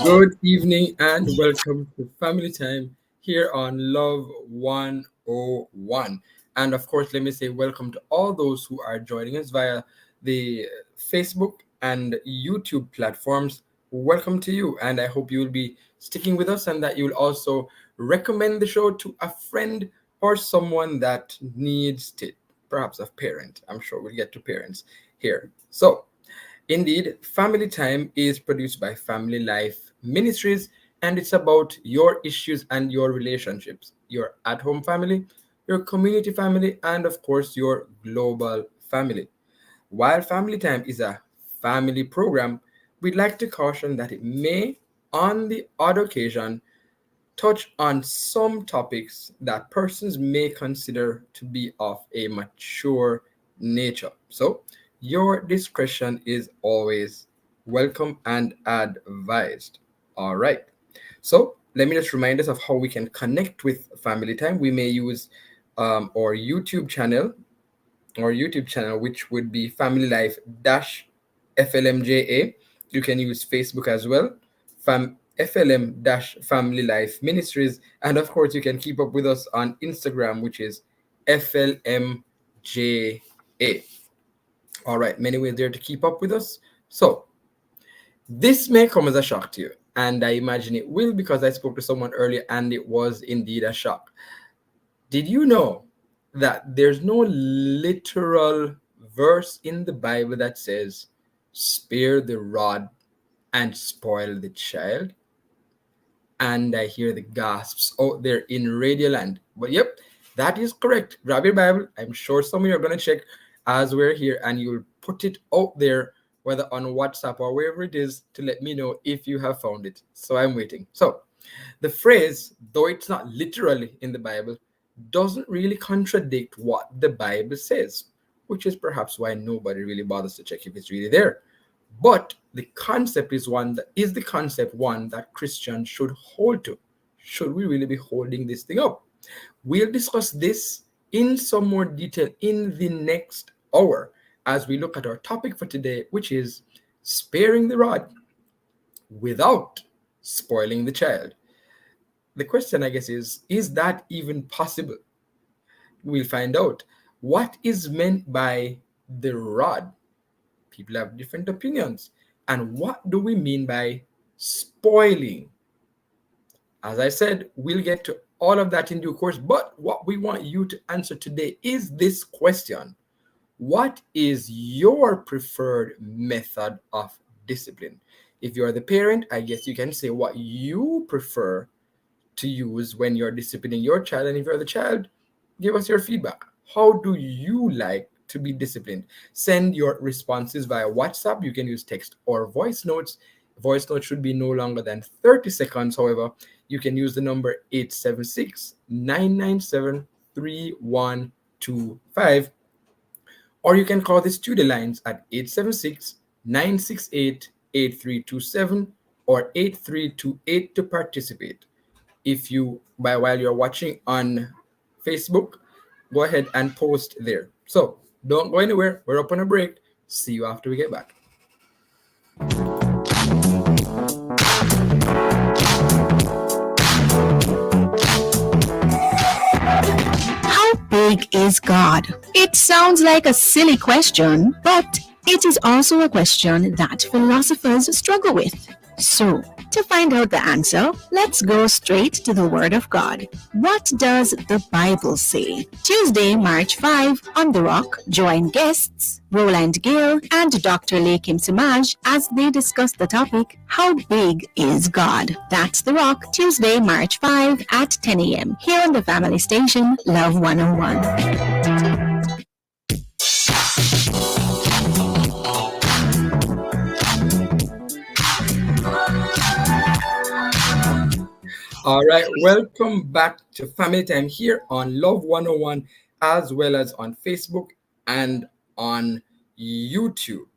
Good evening and welcome to Family Time here on Love 101. And of course, let me say welcome to all those who are joining us via the Facebook and YouTube platforms. Welcome to you, and I hope you will be sticking with us and that you will also recommend the show to a friend or someone that needs it, perhaps a parent. I'm sure we'll get to parents here. So, indeed, Family Time is produced by Family Life Ministries, and it's about your issues and your relationships, your at home family, your community family, and of course, your global family. While Family Time is a family program, we'd like to caution that it may, on the odd occasion, touch on some topics that persons may consider to be of a mature nature. So, your discretion is always welcome and advised. All right. So, let me just remind us of how we can connect with Family Time. We may use our YouTube channel, which would be Family Life dash FLMJA. You can use Facebook as well, FLM dash Family Life Ministries, and of course you can keep up with us on Instagram, which is FLMJA. All right, many ways there to keep up with us. So this may come as a shock to you, and I imagine it will because I spoke to someone earlier and it was indeed a shock. Did you know that there's no literal verse in the Bible that says, spare the rod and spoil the child? And I hear the gasps out there in Radio Land. But yep, that is correct. Grab your Bible. I'm sure some of you are going to check as we're here, and you'll put it out there, whether on WhatsApp or wherever it is, to let me know if you have found it. So I'm waiting. So the phrase, though it's not literally in the Bible, doesn't really contradict what the Bible says, which is perhaps why nobody really bothers to check if it's really there. But the concept is the concept one that Christians should hold to. Should we really be holding this thing up? We'll discuss this in some more detail in the next hour as we look at our topic for today, which is sparing the rod without spoiling the child. The question, I guess, is that even possible? We'll find out. What is meant by the rod? People have different opinions. And what do we mean by spoiling? As I said, we'll get to all of that in due course. But what we want you to answer today is this question: what is your preferred method of discipline? If you're the parent, I guess you can say what you prefer to use when you're disciplining your child. And if you're the child, give us your feedback. How do you like to be disciplined? Send your responses via WhatsApp. You can use text or voice notes. Voice notes should be no longer than 30 seconds. However, you can use the number 876-997-3125, or you can call the studio lines at 876-968-8327 or 8328 to participate. If you, while you're watching on Facebook, go ahead and post there. So don't go anywhere. We're up on a break. See you after we get back. How big is God? It sounds like a silly question, but it is also a question that philosophers struggle with. So, to find out the answer, let's go straight to the Word of God. What does the Bible say? Tuesday, March 5, on The Rock, join guests Roland Gill and Dr. Lakim Samaj as they discuss the topic, How Big is God? That's The Rock, Tuesday, March 5 at 10 a.m. here on the family station, Love 101. All right, welcome back to Family Time here on Love 101, as well as on Facebook and on YouTube.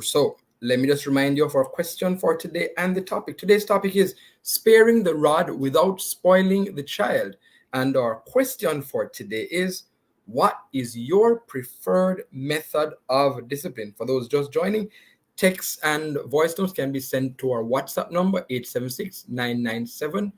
So let me just remind you of our question for today and the topic. Today's topic is sparing the rod without spoiling the child. And our question for today is, what is your preferred method of discipline? For those just joining, Text and voice notes can be sent to our WhatsApp number 876-997-3125.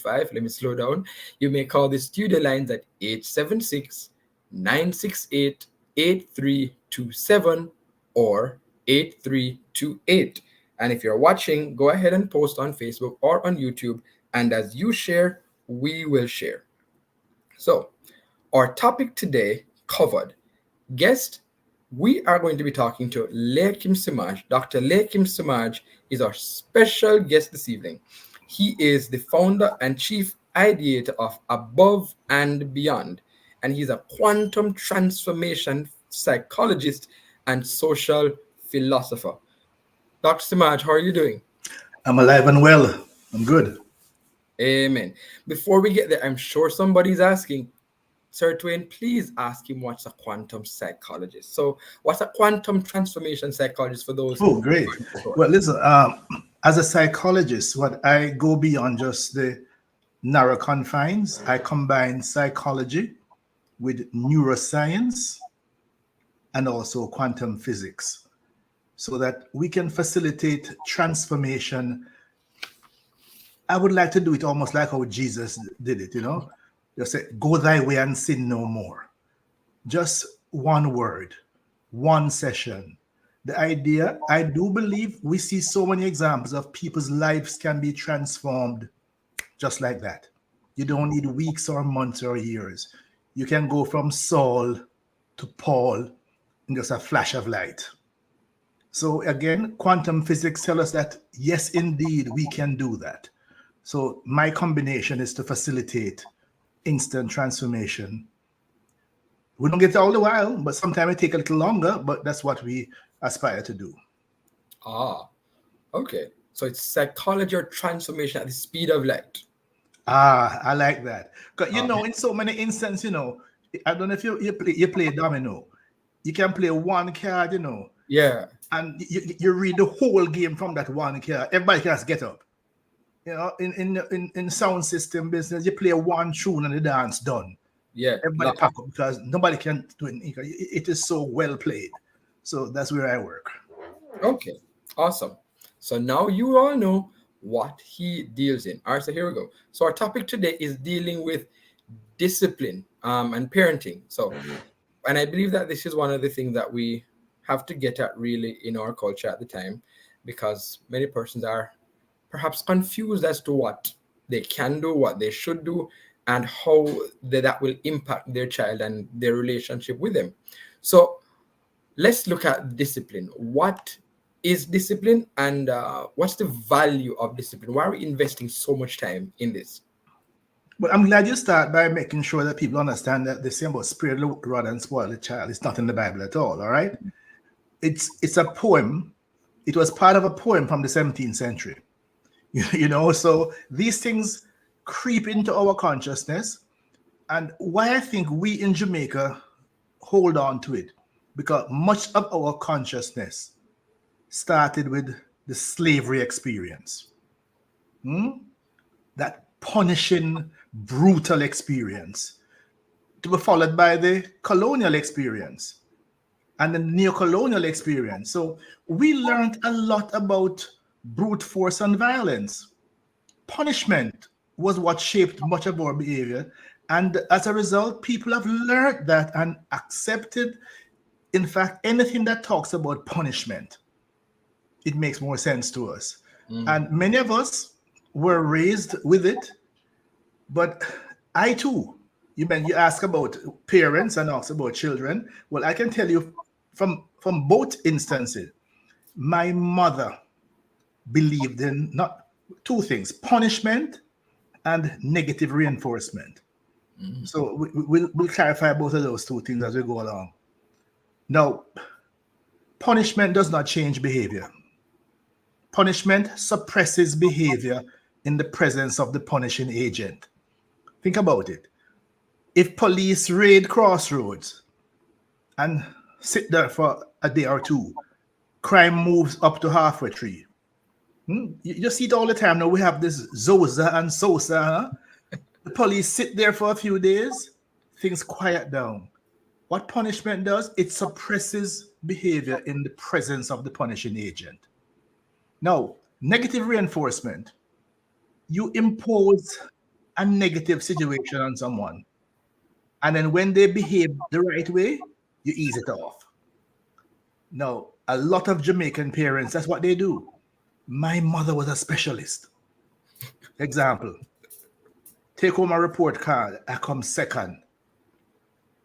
Let me slow down. You may call the studio lines at 876-968-8327 or 8328. And if you're watching, go ahead and post on Facebook or on YouTube. And as you share, we will share. So, our topic today covered guest, we are going to be talking to Leakim Simaj. Dr. Leakim Simaj is our special guest this evening. He is the founder and chief ideator of Above and Beyond, and he's a quantum transformation psychologist and social philosopher. Dr. Simaj, how are you doing? I'm alive and well. I'm good. Amen. Before we get there, I'm sure somebody's asking, Sir Twain, please ask him what's a quantum psychologist. So, what's a quantum transformation psychologist for those? Oh, great. Well, listen, as a psychologist, what I go beyond just the narrow confines. I combine psychology with neuroscience and also quantum physics so that we can facilitate transformation. I would like to do it almost like how Jesus did it, Just say, go thy way and sin no more. Just one word, one session. The idea, I do believe we see so many examples of people's lives can be transformed just like that. You don't need weeks or months or years. You can go from Saul to Paul in just a flash of light. So again, quantum physics tell us that, yes, indeed, we can do that. So my combination is to facilitate instant transformation. We don't get it all the while, but sometimes it takes a little longer, but that's what we aspire to do. Ah, okay. So it's psychology or transformation at the speed of light. Ah, I like that. Because, in so many instances, I don't know if you play domino. You can play one card, Yeah. and you read the whole game from that one card. Everybody can just get up. In sound system business, you play one tune and the dance done. Yeah. Everybody pack up because nobody can do it. It is so well played. So that's where I work. Okay. Awesome. So now you all know what he deals in. All right, so here we go. So our topic today is dealing with discipline and parenting. So, and I believe that this is one of the things that we have to get at really in our culture at the time, because many persons are perhaps confused as to what they can do, what they should do, and how that will impact their child and their relationship with them. So let's look at discipline. What is discipline, and what's the value of discipline? Why are we investing so much time in this? But I'm glad you start by making sure that people understand that the same about spirit rod and spoil the child. It's not in the Bible at all right? It's a poem. It was part of a poem from the 17th century. So these things creep into our consciousness. And why I think we in Jamaica hold on to it, because much of our consciousness started with the slavery experience. That punishing, brutal experience, to be followed by the colonial experience and the neo-colonial experience. So we learned a lot about brute force and violence. Punishment was what shaped much of our behavior. And as a result, people have learned that and accepted, in fact, anything that talks about punishment. It makes more sense to us. And many of us were raised with it. But I too, you ask about parents and ask about children. Well, I can tell you from both instances, my mother believed in not two things: punishment and negative reinforcement. So we'll clarify both of those two things as we go along. Now, punishment does not change behavior. Punishment suppresses behavior in the presence of the punishing agent. Think about it. If police raid crossroads and sit there for a day or two, crime moves up to halfway tree. You see it all the time. Now we have this Zosa and Sosa. Huh? The police sit there for a few days, things quiet down. What punishment does? It suppresses behavior in the presence of the punishing agent. Now, negative reinforcement. You impose a negative situation on someone, and then when they behave the right way, you ease it off. Now, a lot of Jamaican parents, that's what they do. My mother was a specialist. Example, take home a report card, I come second.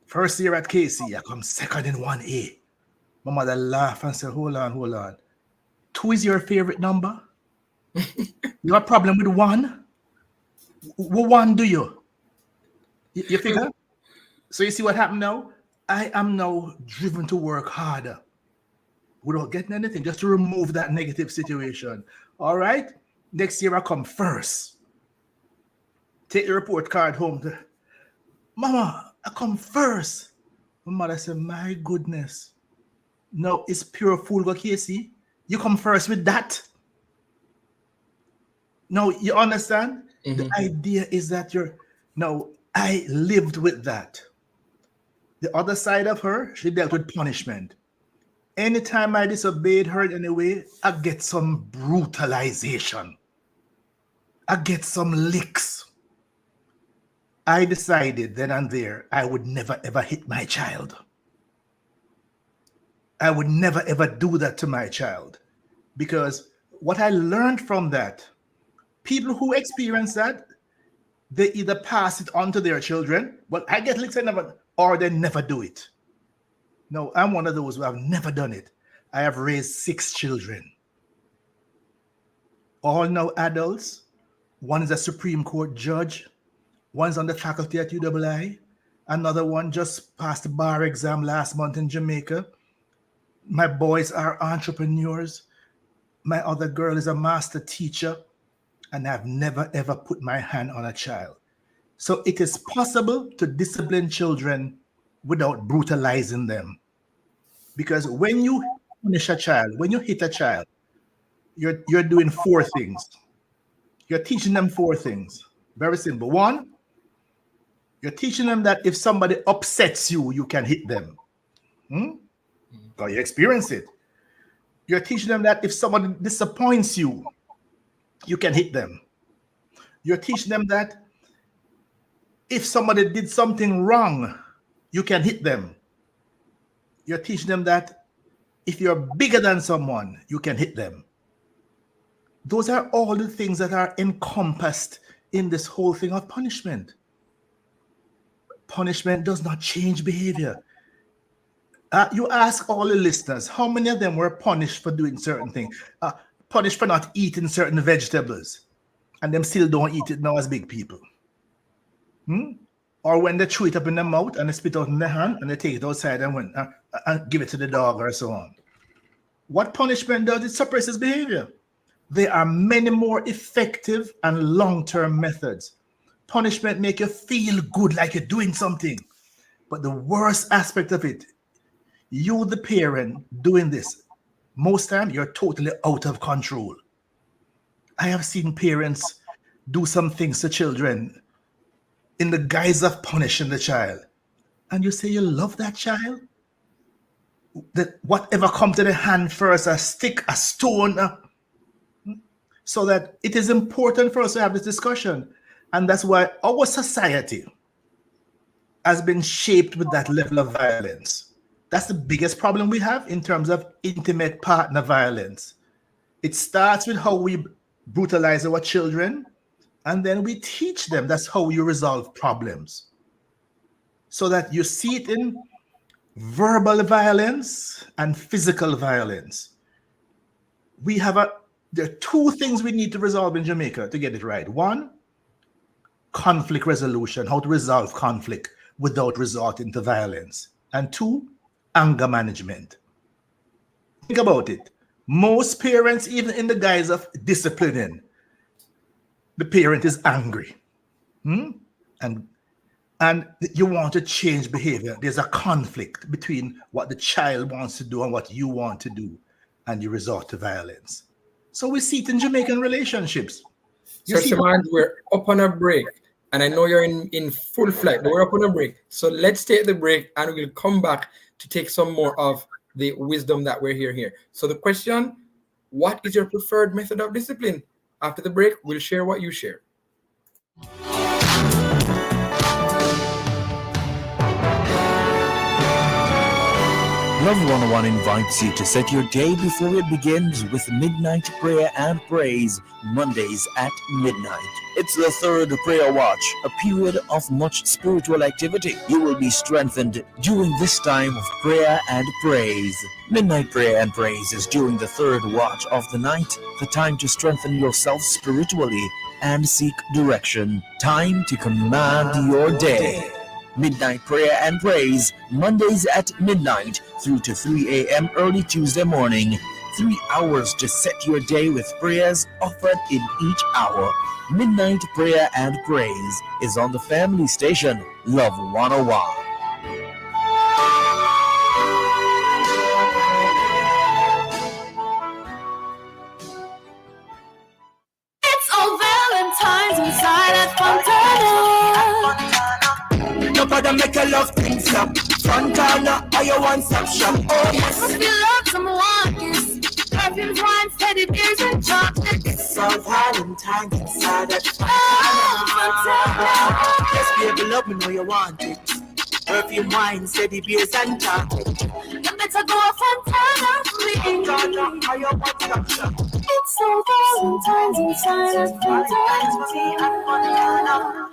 First year at KC, I come second in 1A. My mother laughed and said, hold on, hold on. 2 is your favorite number? You have a problem with 1? What 1 do you? You figure? So you see what happened now? I am now driven to work harder without getting anything, just to remove that negative situation. All right? Next year I come first. Take the report card home. Mama, I come first. My mother said, my goodness. No, it's pure fool, go Casey. You come first with that. No, you understand? The idea is that I lived with that. The other side of her, she dealt with punishment. Anytime I disobeyed her in any way, I get some brutalization. I get some licks. I decided then and there I would never ever hit my child. I would never ever do that to my child. Because what I learned from that, people who experience that, they either pass it on to their children, well, I get licks, or they never do it. No, I'm one of those who have never done it. I have raised 6 children. All now adults. One is a Supreme Court judge. One's on the faculty at UWI. Another one just passed the bar exam last month in Jamaica. My boys are entrepreneurs. My other girl is a master teacher. And I've never ever put my hand on a child. So it is possible to discipline children without brutalizing them. Because when you punish a child, when you hit a child, you're doing 4 things. You're teaching them 4 things. Very simple. 1, you're teaching them that if somebody upsets you, you can hit them. Or you experience it. You're teaching them that if somebody disappoints you, you can hit them. You're teaching them that if somebody did something wrong, you can hit them. You're teaching them that if you're bigger than someone, you can hit them. Those are all the things that are encompassed in this whole thing of punishment. Punishment does not change behavior. You ask all the listeners, how many of them were punished for doing certain things? Punished for not eating certain vegetables, and them still don't eat it now as big people. Or when they chew it up in their mouth and they spit out in their hand and they take it outside and give it to the dog or so on. What punishment does? It suppresses behavior. There are many more effective and long-term methods. Punishment make you feel good like you're doing something. But the worst aspect of it, you the parent doing this, most time you're totally out of control. I have seen parents do some things to children in the guise of punishing the child. And you say you love that child? That whatever comes to the hand first, a stick, a stone. So that it is important for us to have this discussion. And that's why our society has been shaped with that level of violence. That's the biggest problem we have in terms of intimate partner violence. It starts with how we brutalize our children, and then we teach them that's how you resolve problems. So that you see it in verbal violence and physical violence. There are 2 things we need to resolve in Jamaica to get it right. 1, conflict resolution, how to resolve conflict without resorting to violence. And 2, anger management. Think about it. Most parents, even in the guise of disciplining, the parent is angry. And you want to change behavior. There's a conflict between what the child wants to do and what you want to do, and you resort to violence. So we see it in Jamaican relationships. So, Shaman, we're up on a break, and I know you're in full flight, but we're up on a break. So let's take the break, and we'll come back to take some more of the wisdom that we're hearing here. So the question, what is your preferred method of discipline? After the break, we'll share what you share. Love 101 invites you to set your day before it begins with midnight prayer and praise, Mondays at midnight. It's the third prayer watch, a period of much spiritual activity. You will be strengthened during this time of prayer and praise. Midnight prayer and praise is during the third watch of the night, the time to strengthen yourself spiritually and seek direction. Time to command your day. Midnight prayer and praise, Mondays at midnight through to 3 a.m. early Tuesday morning. 3 hours to set your day with prayers offered in each hour. Midnight prayer and praise is on the family station, Love 101. It's all Valentine's inside at Fontana. No bother make a love thing flop. Fontana, are your one-stop shop? Oh yes. If you love someone, kiss perfumes, wines, teddy bears, and chocolate. It's all Valentine's inside at Oh, Fontana. Yes, baby, love me know you want it. Perfume, wine, steady beers and chocolate. You better go Fontana for me. Fontana, are your one-stop shop? It's all Valentine's inside at Fontana.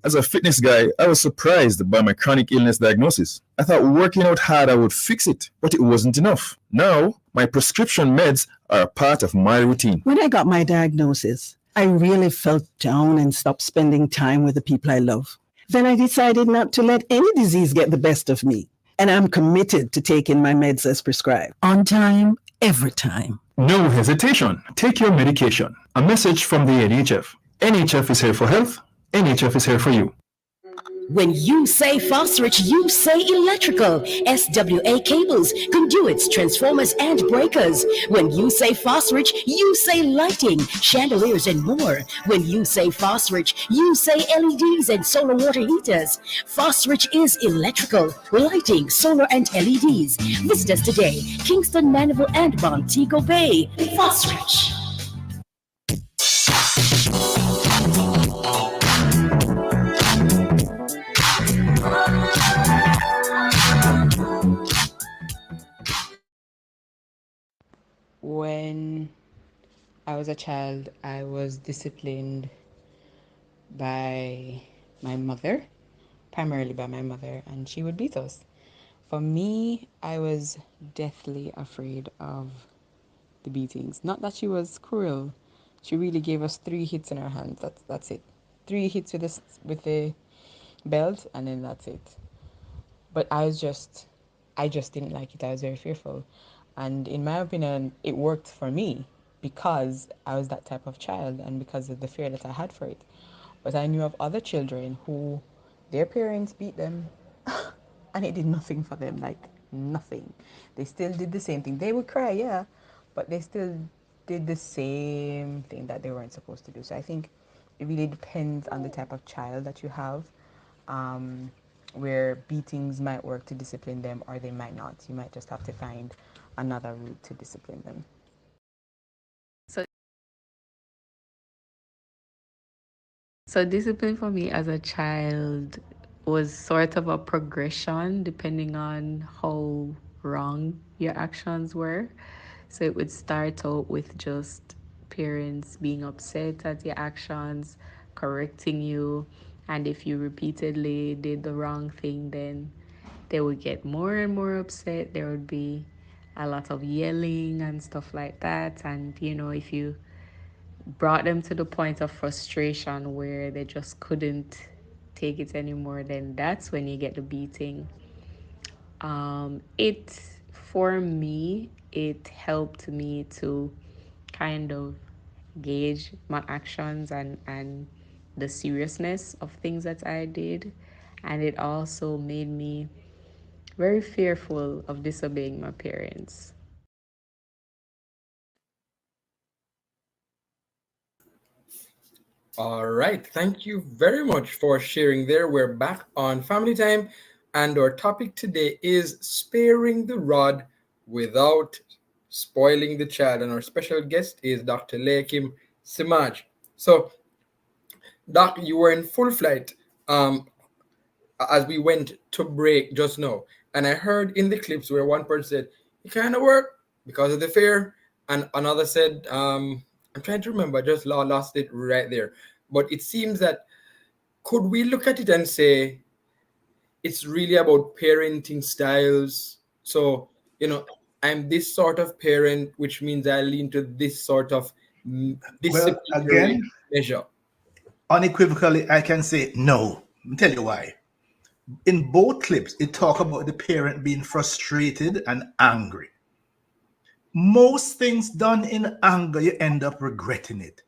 As a fitness guy, I was surprised by my chronic illness diagnosis. I thought working out harder would fix it, but it wasn't enough. Now, my prescription meds are a part of my routine. When I got my diagnosis, I really felt down and stopped spending time with the people I love. Then I decided not to let any disease get the best of me. And I'm committed to taking my meds as prescribed. On time, every time. No hesitation. Take your medication. A message from the NHF. NHF is here for health. NHF is here for you. When you say Fosrich, you say electrical. SWA cables, conduits, transformers, and breakers. When you say Fosrich, you say lighting, chandeliers, and more. When you say Fosrich, you say LEDs and solar water heaters. Fosrich is electrical, lighting, solar, and LEDs. Visit us today, Kingston, Mandeville, and Montego Bay. Fosrich. When I was a child, I was disciplined by my mother, primarily by my mother, and she would beat us. For me, I was deathly afraid of the beatings. Not that she was cruel. She really gave us 3 hits in our hands. That's it. 3 hits with the belt, and then that's it. But I just didn't like it. I was very fearful. And in my opinion, it worked for me because I was that type of child and because of the fear that I had for it. But I knew of other children who their parents beat them and it did nothing for them, like nothing. They still did the same thing. They would cry, yeah, but they still did the same thing that they weren't supposed to do. So I think it really depends on the type of child that you have. Where beatings might work to discipline them or they might not. You might just have to find another route to discipline them. So discipline for me as a child was sort of a progression depending on how wrong your actions were. So it would start out with just parents being upset at your actions, correcting you, and if you repeatedly did the wrong thing, then they would get more and more upset. There would be a lot of yelling and stuff like that. And if you brought them to the point of frustration where they just couldn't take it anymore, then that's when you get the beating. It for me, it helped me to kind of gauge my actions and the seriousness of things that I did, and it also made me very fearful of disobeying my parents. All right. Thank you very much for sharing there. We're back on family time. and our topic today is sparing the rod without spoiling the child. And our special guest is Dr. Leakim Simaj. So, Doc, you were in full flight as we went to break just now, and I heard in the clips where one person said it kind of worked because of the fear, and another said, I'm trying to remember, I just lost it right there. But it seems that could we look at it and say it's really about parenting styles? So, I'm this sort of parent, which means I lean to this sort of Well, disciplinary again, measure. unequivocally, I can say no. I'll tell you why. In both clips, it talk about the parent being frustrated and angry. Most things done in anger, you end up regretting it.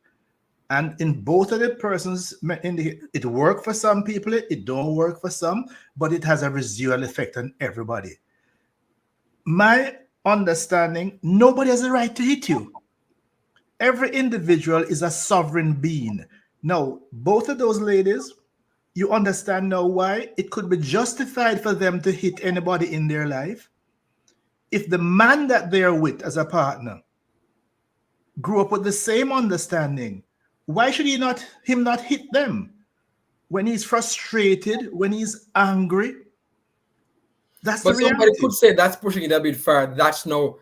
And in both of the persons, it worked for some people, it don't work for some, but it has a residual effect on everybody. My understanding, nobody has a right to hit you. Every individual is a sovereign being. Now, both of those ladies, you understand now why it could be justified for them to hit anybody in their life. If the man that they're with as a partner grew up with the same understanding, why should him not hit them when he's frustrated, when he's angry? That's the But somebody reality. could say that's pushing it a bit far. That's no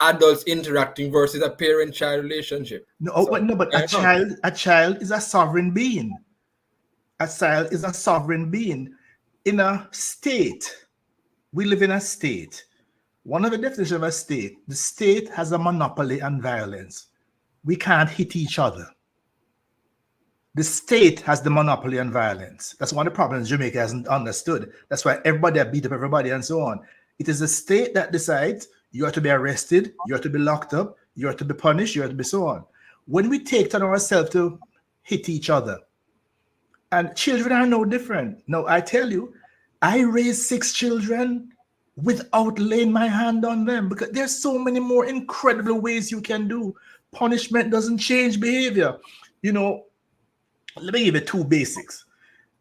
adults interacting versus a parent-child relationship. No, So, but I don't know. a child is a sovereign being. A child is a sovereign being in a state. We live in a state. One of the definitions of a state, the state has a monopoly on violence. We can't hit each other. The state has the monopoly on violence. That's one of the problems Jamaica hasn't understood. That's why everybody beat up everybody and so on. It is the state that decides you are to be arrested, you are to be locked up, you are to be punished, you are to be so on. When we take it on ourselves to hit each other, and children are no different. No, I tell you, I raised 6 children without laying my hand on them because there's so many more incredible ways you can do. Punishment doesn't change behavior. Let me give you 2 basics.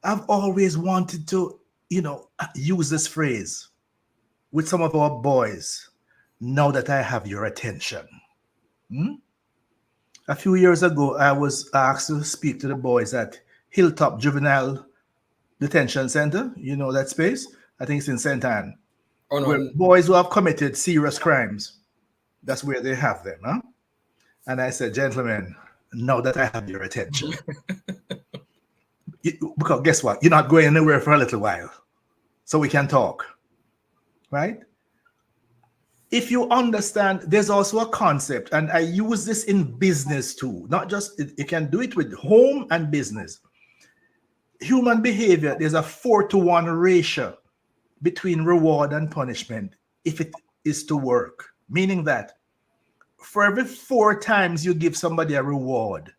I've always wanted to, use this phrase with some of our boys. Now that I have your attention. A few years ago, I was asked to speak to the boys at Hilltop Juvenile Detention Center. You know that space? I think it's in St. Anne. Oh, no. Where boys who have committed serious crimes, that's where they have them. Huh? And I said, gentlemen, now that I have your attention. Because guess what? You're not going anywhere for a little while. So we can talk. Right? If you understand, there's also a concept, and I use this in business too. Not just, you can do it with home and business. Human behavior, there's a 4-to-1 ratio between reward and punishment if it is to work. Meaning that for every 4 times you give somebody a reward,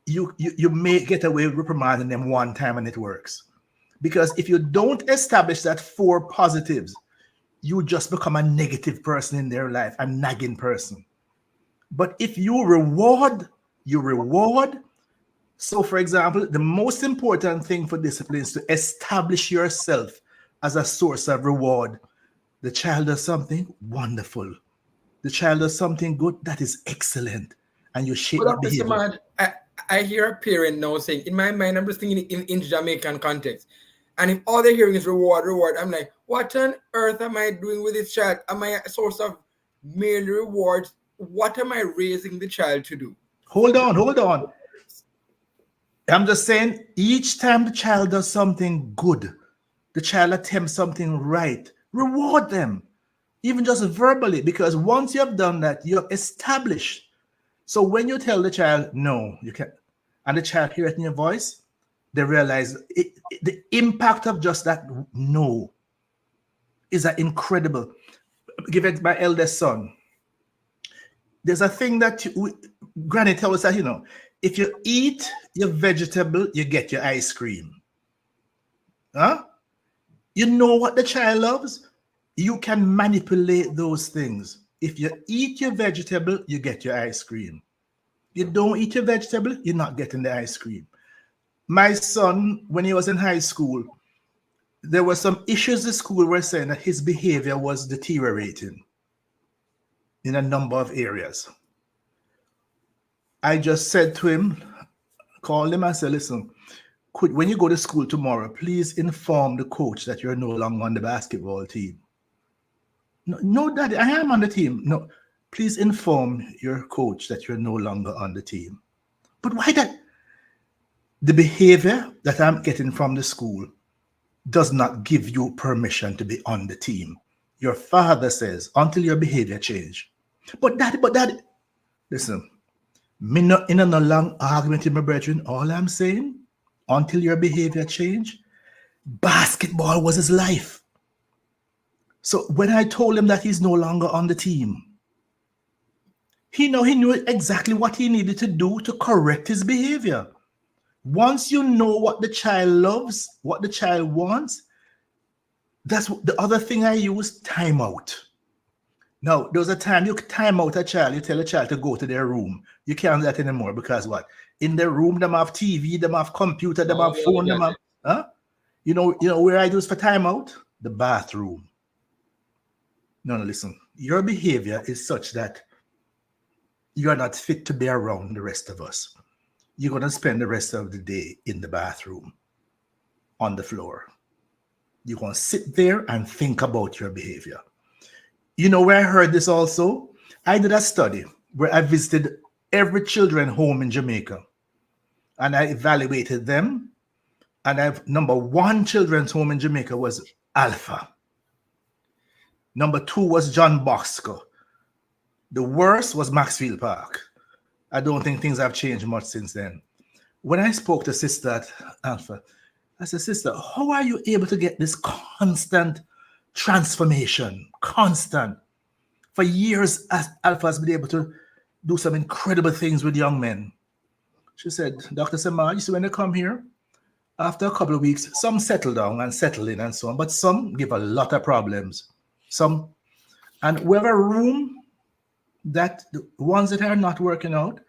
you may get away with reprimanding them 1 time and it works. Because if you don't establish that 4 positives, you just become a negative person in their life, a nagging person. But if you reward. So, for example, the most important thing for discipline is to establish yourself as a source of reward. The child does something wonderful. The child does something good, that is excellent. And you shape that Dr. behavior. Samad, I hear a parent now saying, in my mind, I'm just thinking in Jamaican context. And if all they're hearing is reward, I'm like, what on earth am I doing with this child? Am I a source of merely rewards? What am I raising the child to do? Hold on. I'm just saying, each time the child does something good, the child attempts something right, reward them, even just verbally, because once you have done that, you have established. So when you tell the child, no, you can't, and the child hears it in your voice, they realize the impact of just that no is incredible. Give it my eldest son. There's a thing that Granny tells us that, if you eat your vegetable, you get your ice cream. Huh? You know what the child loves? You can manipulate those things. If you eat your vegetable, you get your ice cream. You don't eat your vegetable, you're not getting the ice cream. My son, when he was in high school, there were some issues the school were saying that his behavior was deteriorating in a number of areas. I just said to him, called him and said, listen, when you go to school tomorrow, please inform the coach that you're no longer on the basketball team. No, no, Daddy, I am on the team. No, please inform your coach that you're no longer on the team. But why that? The behavior that I'm getting from the school does not give you permission to be on the team. Your father says, until your behavior change. But daddy, listen, me not in a no long argument with my brethren. All I'm saying, until your behavior change, basketball was his life. So when I told him that he's no longer on the team, he knew exactly what he needed to do to correct his behavior. Once you know what the child loves, what the child wants, that's the other thing I use, timeout. Now, there's a time you time out a child, you tell a child to go to their room. You can't do that anymore because what? In their room, them have TV, them have computer, them have phone, them have, huh? You know where I use for timeout? The bathroom. No, listen. Your behavior is such that you are not fit to be around the rest of us. You're going to spend the rest of the day in the bathroom, on the floor. You're going to sit there and think about your behavior. You know where I heard this also? I did a study where I visited every children's home in Jamaica. And I evaluated them. And number one children's home in Jamaica was Alpha. Number two was John Bosco. The worst was Maxfield Park. I don't think things have changed much since then. When I spoke to Sister at Alpha, I said, Sister, how are you able to get this constant transformation? Constant. For years, Alpha has been able to do some incredible things with young men. She said, Dr. Samar, you see, when they come here, after a couple of weeks, some settle down and settle in and so on, but some give a lot of problems. And we have a room that the ones that are not working out,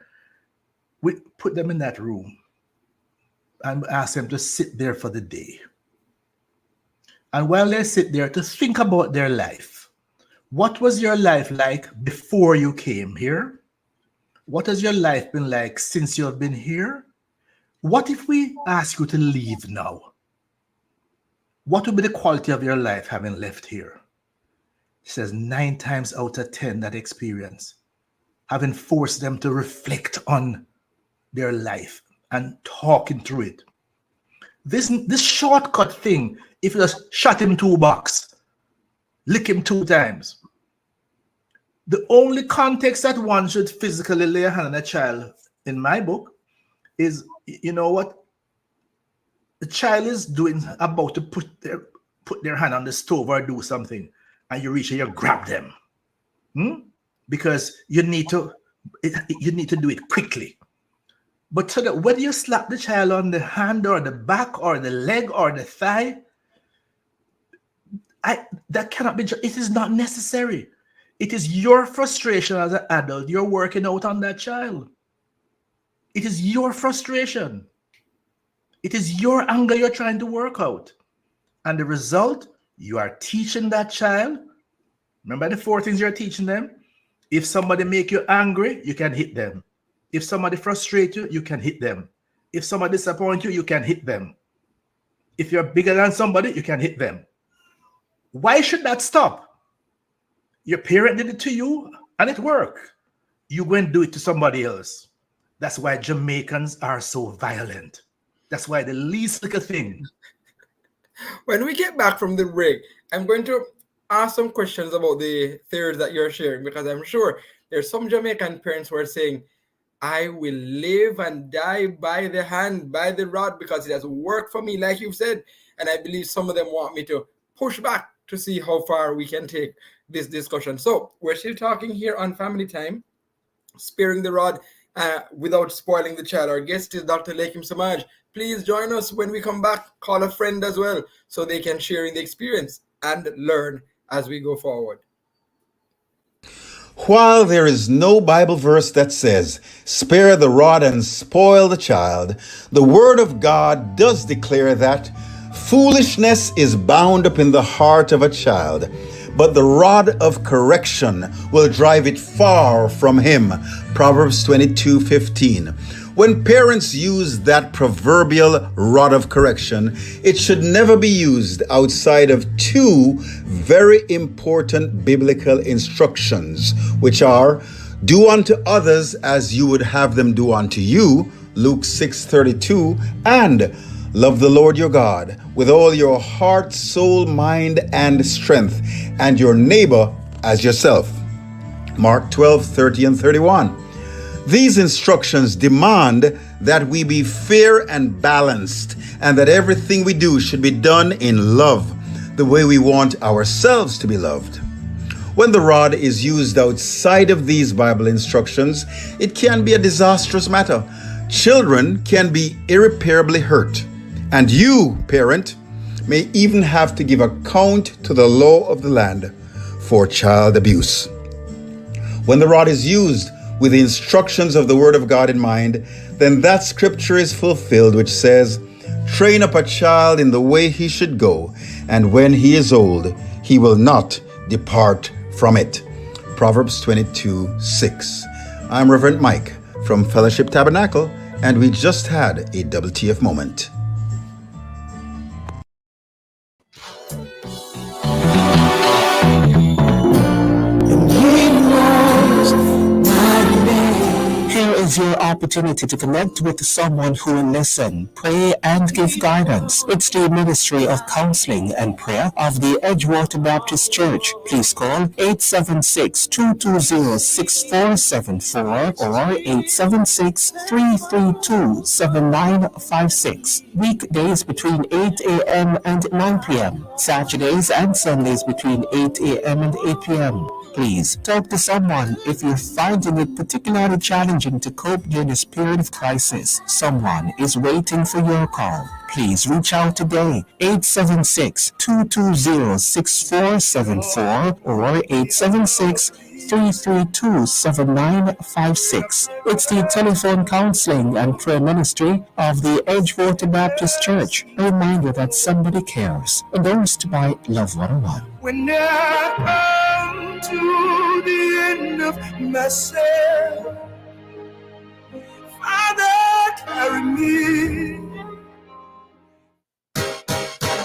we put them in that room and ask them to sit there for the day. And while they sit there, to think about their life. What was your life like before you came here? What has your life been like since you have been here? What if we ask you to leave now? What would be the quality of your life having left here? He says 9 times out of 10 that experience, having forced them to reflect on their life and talking through it. This shortcut thing, if you just shot him 2 bucks, lick him 2 times. The only context that one should physically lay a hand on a child, in my book, is, you know what? The child is about to put their hand on the stove or do something, and you reach and you grab them. Because you need to do it quickly. But so that whether you slap the child on the hand or the back or the leg or the thigh, that cannot be. It is not necessary. It is your frustration as an adult. You're working out on that child. It is your frustration. It is your anger you're trying to work out. And the result, you are teaching that child. Remember the 4 things you're teaching them? If somebody make you angry, you can hit them. If somebody frustrates you, you can hit them. If somebody disappoints you, you can hit them. If you're bigger than somebody, you can hit them. Why should that stop? Your parent did it to you and it worked. You go and do it to somebody else. That's why Jamaicans are so violent. That's why the least little thing. When we get back from the break, I'm going to ask some questions about the theories that you're sharing, because I'm sure there's some Jamaican parents who are saying, I will live and die by the hand, by the rod, because it has worked for me, like you've said. And I believe some of them want me to push back to see how far we can take this discussion. So we're still talking here on Family Time, sparing the rod without spoiling the child. Our guest is Dr. Lakim Samaj. Please join us when we come back. Call a friend as well so they can share in the experience and learn as we go forward. While there is no Bible verse that says, spare the rod and spoil the child, the Word of God does declare that Foolishness is bound up in the heart of a child, but the rod of correction will drive it far from him. Proverbs 22:15. When parents use that proverbial rod of correction, it should never be used outside of two very important biblical instructions, which are do unto others as you would have them do unto you, Luke 6:32, and love the Lord your God with all your heart, soul, mind, and strength, and your neighbor as yourself, Mark 12:30 and 31. These instructions demand that we be fair and balanced, and that everything we do should be done in love, the way we want ourselves to be loved. When the rod is used outside of these Bible instructions, it can be a disastrous matter. Children can be irreparably hurt, and you, parent, may even have to give account to the law of the land for child abuse. When the rod is used with the instructions of the Word of God in mind, then that scripture is fulfilled, which says, train up a child in the way he should go, and when he is old, he will not depart from it. Proverbs 22:6. I'm Reverend Mike from Fellowship Tabernacle, and we just had a WTF moment. Here is your opportunity to connect with someone who will listen, pray, and give guidance. It's the Ministry of Counseling and Prayer of the Edgewater Baptist Church. Please call 876-220-6474 or 876-332-7956. Weekdays between 8 a.m. and 9 p.m. Saturdays and Sundays between 8 a.m. and 8 p.m. Please talk to someone if you're finding it particularly challenging to cope during this period of crisis. Someone is waiting for your call. Please reach out today, 876-220-6474 or 876-332-7956. It's the telephone counseling and prayer ministry of the Edgewater Baptist Church. A reminder that somebody cares. Endorsed by Love 101. When I come to the end of myself, Father, carry me.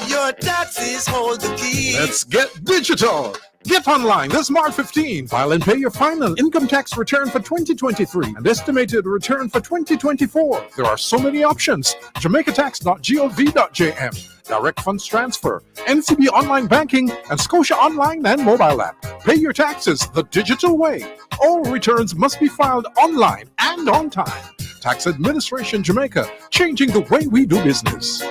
Your taxes hold the key. Let's get digital. Get online this March 15. File and pay your final income tax return for 2023 and estimated return for 2024. There are so many options. JamaicaTax.gov.jm, direct funds transfer, NCB online banking, and Scotia online and mobile app. Pay your taxes the digital way. All returns must be filed online and on time. Tax Administration Jamaica, changing the way we do business.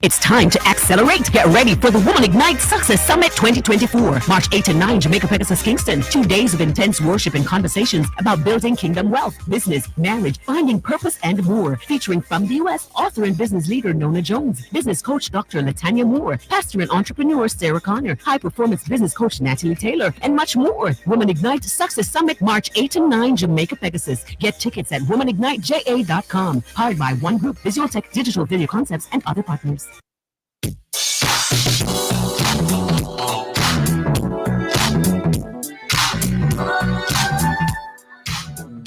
It's time to accelerate. Get ready for the Woman Ignite Success Summit 2024, March 8 and 9, Jamaica, Pegasus, Kingston. 2 days of intense worship and conversations about building kingdom wealth, business, marriage, finding purpose, and more. Featuring from the U.S., author and business leader Nona Jones, business coach Dr. Latanya Moore, pastor and entrepreneur Sarah Connor, high-performance business coach Natalie Taylor, and much more. Woman Ignite Success Summit, March 8 and 9, Jamaica, Pegasus. Get tickets at womanigniteja.com. Powered by One Group, Visual Tech, Digital Video Concepts, and other partners.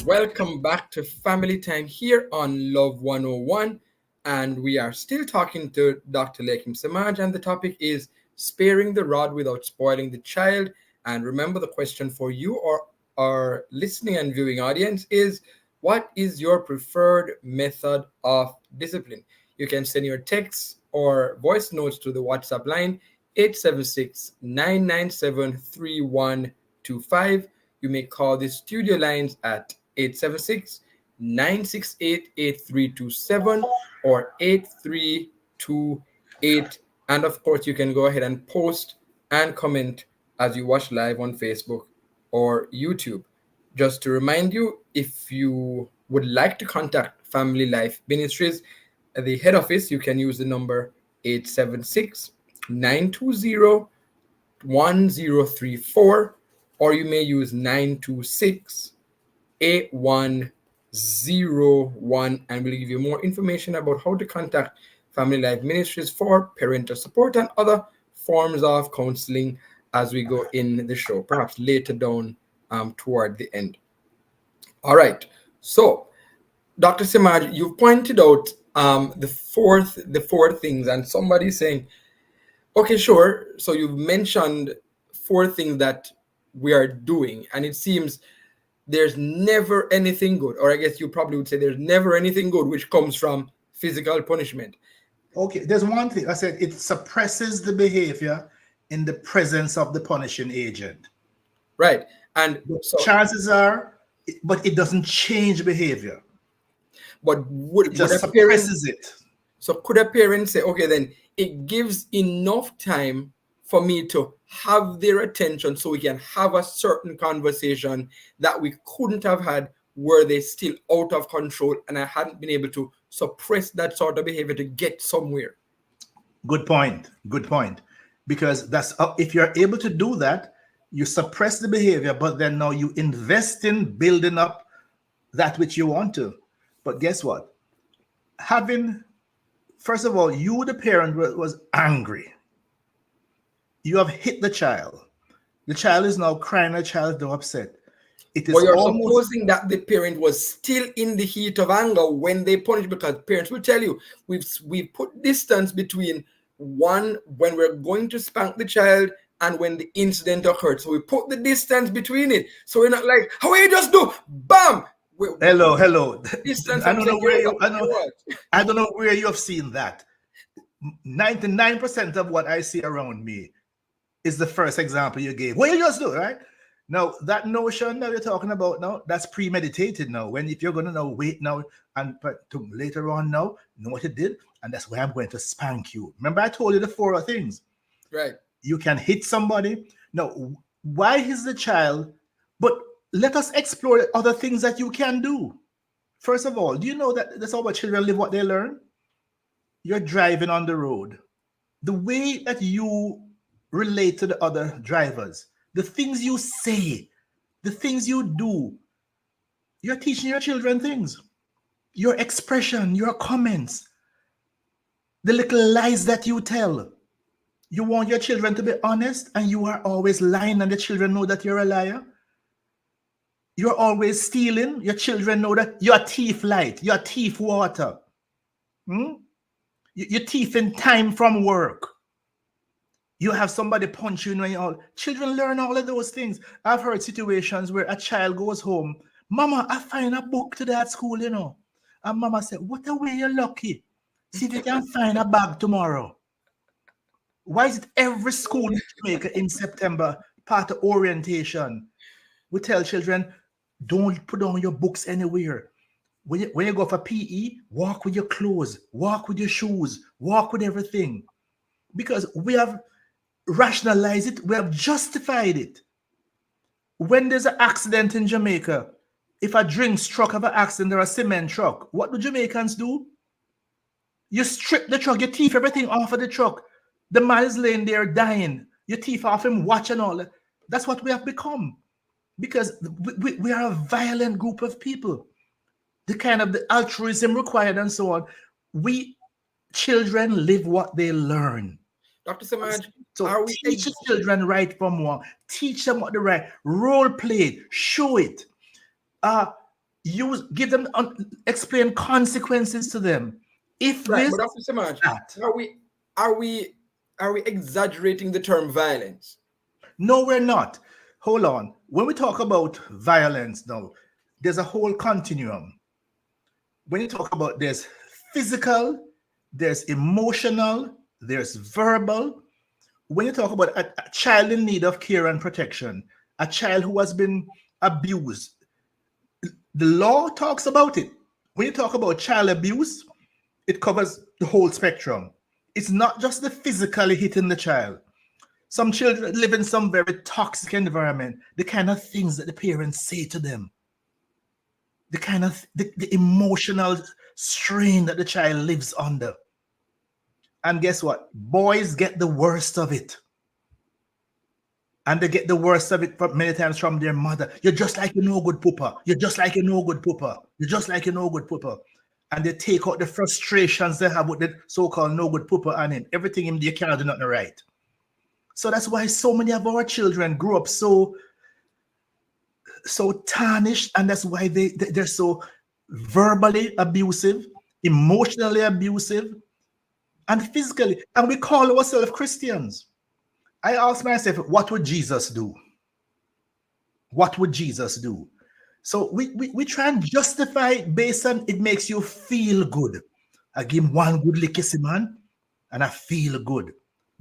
Welcome back to Family Time here on Love 101, and we are still talking to Dr. Lakim Samaj, and the topic is sparing the rod without spoiling the child. And remember, the question for you or our listening and viewing audience is, what is your preferred method of discipline? You can send your texts or voice notes to the WhatsApp line 876-997-3125. You may call the studio lines at 876-968-8327 or 8328. And of course, you can go ahead and post and comment as you watch live on Facebook or YouTube. Just to remind you, if you would like to contact Family Life Ministries, at the head office, you can use the number 876-920-1034, or you may use 926-8101, and we'll give you more information about how to contact Family Life Ministries for parental support and other forms of counseling as we go in the show, perhaps later down toward the end. All right. So, Dr. Simaj, you pointed out the four things, and somebody's saying, okay, sure. So you've mentioned four things that we are doing, and it seems there's never anything good, or I guess you probably would say there's never anything good which comes from physical punishment. Okay, there's one thing I said, it suppresses the behavior in the presence of the punishing agent. Right. And The so, chances are, but it doesn't change behavior. but It would just a parent, suppresses it. so could a parent say, okay, then it gives enough time for me to have their attention so we can have a certain conversation that we couldn't have had were they still out of control and I hadn't been able to suppress that sort of behavior to get somewhere? Good point. Good point. Because that's if you're able to do that, you suppress the behavior, but then now you invest in building up that which you want to. But guess what? First of all, you, the parent, was angry. You have hit the child. The child is now crying. The child is now upset. It is But you're almost supposing that the parent was still in the heat of anger when they punish, because parents will tell you we've put distance between one when we're going to spank the child and when the incident occurred. So we put the distance between it. So we're not like, how you just do? Bam! hello. Distance. I don't know where you. what? I don't know where you have seen that. 99% of what I see around me is the first example you gave. What you just do, right? Now, that notion that you're talking about now, that's premeditated now. If you're going to now wait now and to later on now, know what you did, and that's why I'm going to spank you. Remember, I told you the four things. Right. You can hit somebody. Now, why is the child? But let us explore other things that you can do. First of all, do you know that that's how our children live what they learn? You're driving on the road. The way that you relate to the other drivers, the things you say, the things you do, you're teaching your children things. Your expression, your comments, the little lies that you tell. You want your children to be honest, and you are always lying, and the children know that you're a liar. You're always stealing. Your children know that you're a thief light, you're a thief water. You're thieving time from work. You have somebody punch you when you all. Children learn all of those things. I've heard situations where a child goes home. Mama, I find a book today at school, you know. And mama said, what a way you're lucky. See if you can find a bag tomorrow. Why is it every school in Jamaica in September, part of orientation, we tell children, don't put down your books anywhere. When you go for PE, walk with your clothes, walk with your shoes, walk with everything. Because we have rationalized it, we have justified it. When there's an accident in Jamaica, if a drinks truck have an accident or a cement truck, what do Jamaicans do? You strip the truck, you thief everything off of the truck. The man is laying there dying. You thief off him, watch and all that. That's what we have become. Because we are a violent group of people. The kind of the altruism required and so on. We children live what they learn. Dr. Samaj, so are we teach the children right from wrong. Teach them what the right. Role play. Show it. Give them explain consequences to them. If right, this, but Dr. Samaj, that. Are we exaggerating the term violence? No, we're not. Hold on. When we talk about violence now, there's a whole continuum. When you talk about there's physical, there's emotional, there's verbal. When you talk about a child in need of care and protection, a child who has been abused, the law talks about it. When you talk about child abuse, it covers the whole spectrum. It's not just the physically hitting the child. Some children live in some very toxic environment. The kind of things that the parents say to them, the kind of the emotional strain that the child lives under. And guess what? Boys get the worst of it. And they get the worst of it many times from their mother. You're just like you no good pooper. You're just like you no good pooper. You're just like you no good pooper. and they take out the frustrations they have with the so-called no good papa on him. Everything him, they cannot do nothing right. So that's why so many of our children grew up so tarnished, and that's why they're so verbally abusive, emotionally abusive, and physically. And we call ourselves Christians. I ask myself, what would Jesus do? What would Jesus do? So we try and justify it based on it makes you feel good. I give him one good lick, man, and I feel good.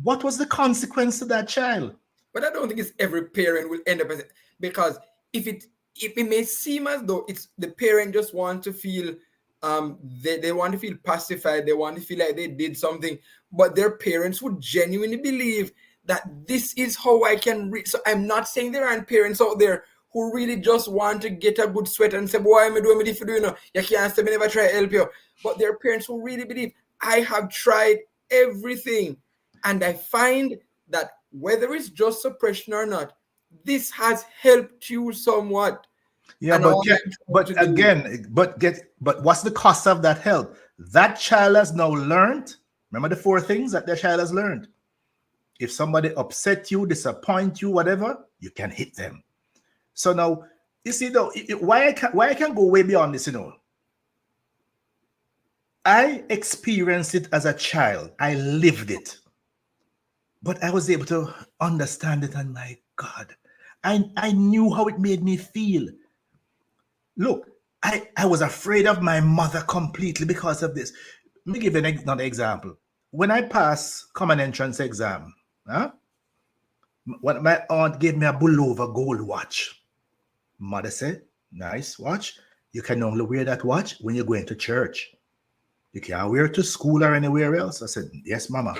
What was the consequence to that child? But I don't think it's every parent will end up as it, because if it may seem as though it's the parent just want to feel they want to feel pacified, they want to feel like they did something, but their parents would genuinely believe that this is how I can so I'm not saying there aren't parents out there who really just want to get a good sweat and say, boy, I'm doing if you do, you know, you can't say me never try to help you. But there are parents who really believe I have tried everything, and I find that whether it's just suppression or not, this has helped you somewhat. Yeah, And but what's the cost of that help? That child has now learned. Remember the 4 things that the child has learned. If somebody upset you, disappoint you, whatever, you can hit them. So now, you see, though, why I can go way beyond this, you know. I experienced it as a child. I lived it. But I was able to understand it, and my God, I knew how it made me feel. Look, I was afraid of my mother completely because of this. Let me give you another example. When I passed common entrance exam, when my aunt gave me a Bulova gold watch, mother said, nice watch. You can only wear that watch when you're going to church. You can't wear it to school or anywhere else. I said, yes, mama.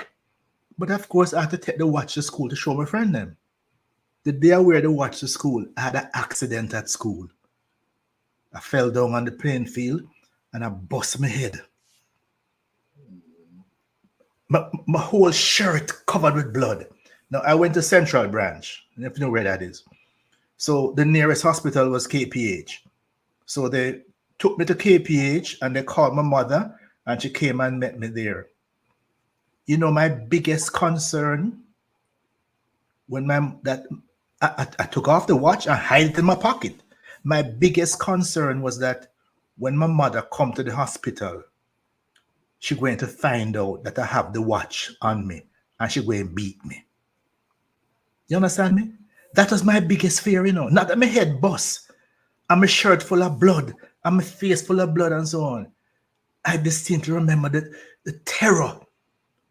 But of course, I had to take the watch to school to show my friend them. The day I wear the watch to school, I had an accident at school. I fell down on the playing field and I bust my head. My whole shirt covered with blood. Now, I went to Central Branch, if you know where that is. So the nearest hospital was KPH. So they took me to KPH and they called my mother and she came and met me there. You know, my biggest concern when I took off the watch and hid it in my pocket. My biggest concern was that when my mother come to the hospital, she going to find out that I have the watch on me and she going to beat me. You understand me? That was my biggest fear, you know. Not that my head bust and my shirt full of blood and my face full of blood and so on. I distinctly remember the terror.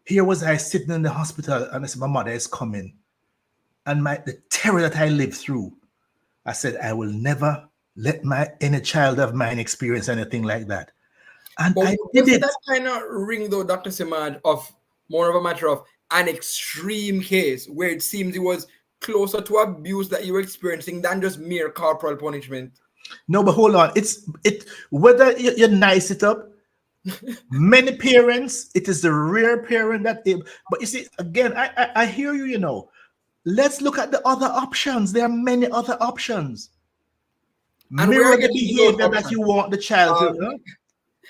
Here was I sitting in the hospital and I said, my mother is coming. And the terror that I lived through, I said, I will never let any child of mine experience anything like that. And but I did it. That kind of ring, though, Dr. Simad, of more of a matter of an extreme case where it seems it was closer to abuse that you were experiencing than just mere corporal punishment. No, but hold on. Whether you nice it up, many parents, it is the rare parent that they, but you see, again, I hear you, you know. Let's look at the other options. There are many other options. And mirror the behavior that you want the child to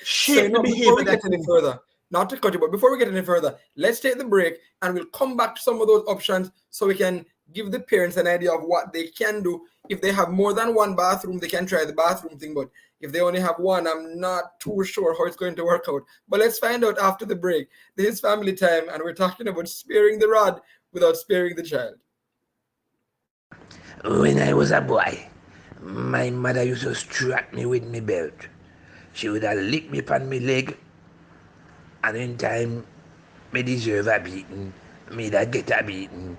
shape the behavior that any further. Not to cut you, but before we get any further, let's take the break and we'll come back to some of those options so we can give the parents an idea of what they can do. If they have more than one bathroom, they can try the bathroom thing, but if they only have one, I'm not too sure how it's going to work out. But let's find out after the break. This is Family Time, and we're talking about sparing the rod without sparing the child. When I was a boy, my mother used to strap me with my belt. She would have licked me upon my leg, and in time, me deserve a beating. Me that get a beating.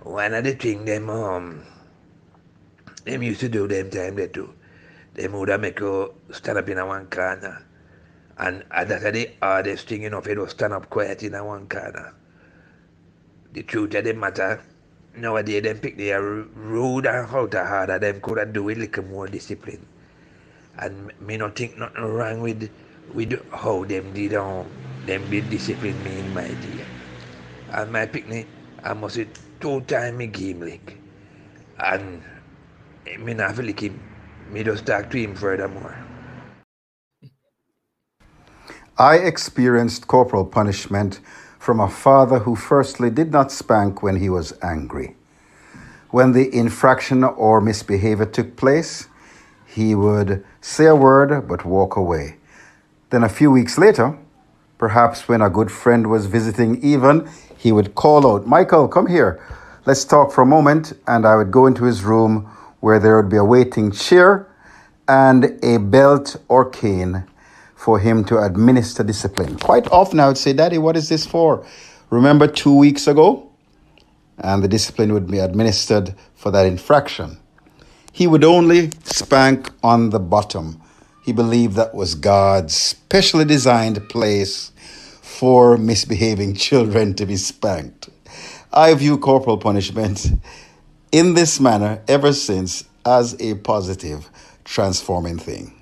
One of the things them used to do them time they do. They would have make you stand up in a one corner. And that's the hardest thing, you know, if you don't stand up quiet in a one corner. The truth of the matter, nowadays them pick their rude and how to harder, them could have do with little more discipline. And me not think nothing wrong with how them did discipline me in my day. And my picnic, I must say 2 times me game lick. And me not feel lick him. Me just talk to him furthermore. I experienced corporal punishment from a father who firstly did not spank when he was angry. When the infraction or misbehavior took place, he would say a word but walk away. Then a few weeks later, perhaps when a good friend was visiting even, he would call out, "Michael, come here. Let's talk for a moment." And I would go into his room where there would be a waiting chair and a belt or cane for him to administer discipline. Quite often I would say, "Daddy, what is this for? Remember 2 weeks ago?" And the discipline would be administered for that infraction. He would only spank on the bottom. He believed that was God's specially designed place for misbehaving children to be spanked. I view corporal punishment in this manner ever since as a positive, transforming thing.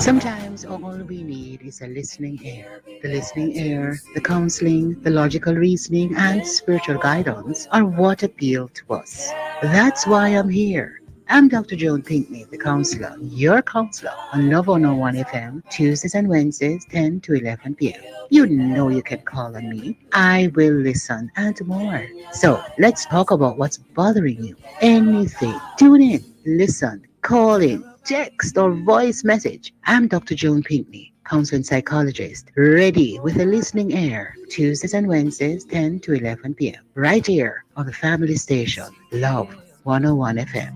Sometimes all we need is a listening ear. The listening ear, the counseling, the logical reasoning, and spiritual guidance are what appeal to us. That's why I'm here. I'm Dr. Joan Pinkney, the counselor, your counselor on Love 101 FM, Tuesdays and Wednesdays, 10 to 11 p.m. You know you can call on me. I will listen and more. So let's talk about what's bothering you. Anything. Tune in, listen, call in, text, or voice message. I'm Dr. Joan Pinkney, counseling psychologist, ready with a listening ear. Tuesdays and Wednesdays, 10 to 11 p.m. Right here on the family station, Love 101 FM.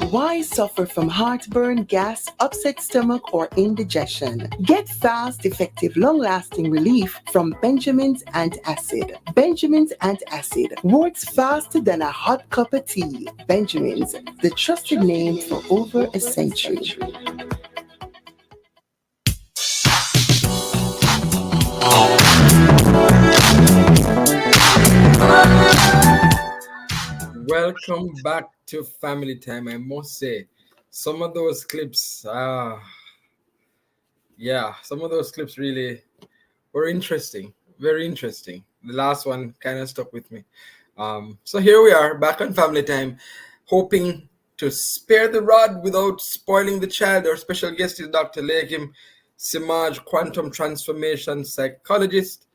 Why suffer from heartburn, gas, upset stomach, or indigestion? Get fast, effective, long-lasting relief from Benjamin's Antacid. Benjamin's Antacid works faster than a hot cup of tea. Benjamin's, the trusted name for over a century. Welcome back to Family Time. I must say, some of those clips, some of those clips really were interesting, very interesting. The last one kind of stuck with me. So here we are back on Family Time, hoping to spare the rod without spoiling the child. Our special guest is Dr. Lekim Simaj, quantum transformation psychologist.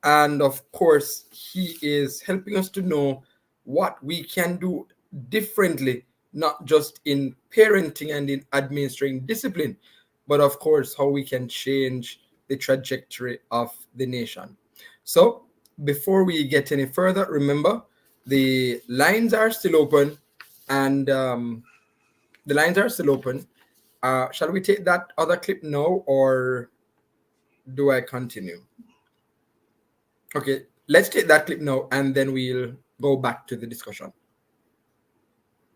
And of course, he is helping us to know what we can do differently, not just in parenting and in administering discipline, but of course, how we can change the trajectory of the nation. So, before we get any further, remember the lines are still open, and the lines are still open. Shall we take that other clip now, or do I continue? Okay, let's take that clip now, and then we'll go back to the discussion.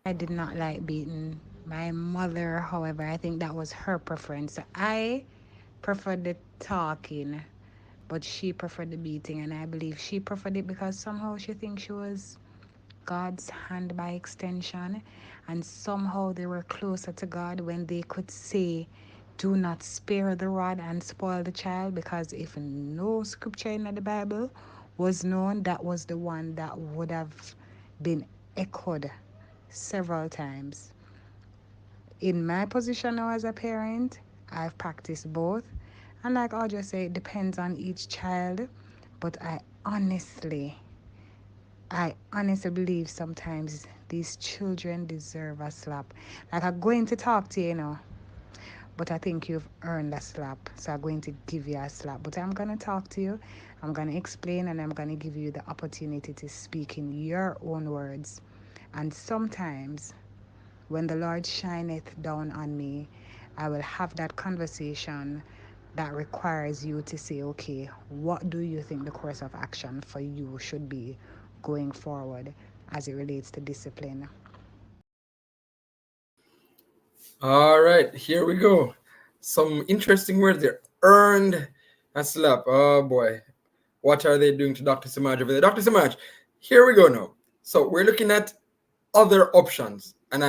I did not like beating my mother. However, I think that was her preference. I preferred the talking, but she preferred the beating, and I believe she preferred it because somehow she thinks she was God's hand by extension, and somehow they were closer to God when they could say, "Do not spare the rod and spoil the child," because if no scripture in the Bible was known, that was the one that would have been echoed several times. In my position now as a parent, I've practiced both. And like I'll just say, it depends on each child. But I honestly believe sometimes these children deserve a slap. Like I'm going to talk to you, but I think you've earned a slap. So I'm going to give you a slap. But I'm going to talk to you. I'm going to explain, and I'm going to give you the opportunity to speak in your own words. And sometimes when the Lord shineth down on me, I will have that conversation that requires you to say, okay, what do you think the course of action for you should be going forward as it relates to discipline? All right, here we go. Some interesting words there. Earned a slap. Oh boy. What are they doing to Dr. Samaj over there? Dr. Samaj, here we go now. So we're looking at other options, and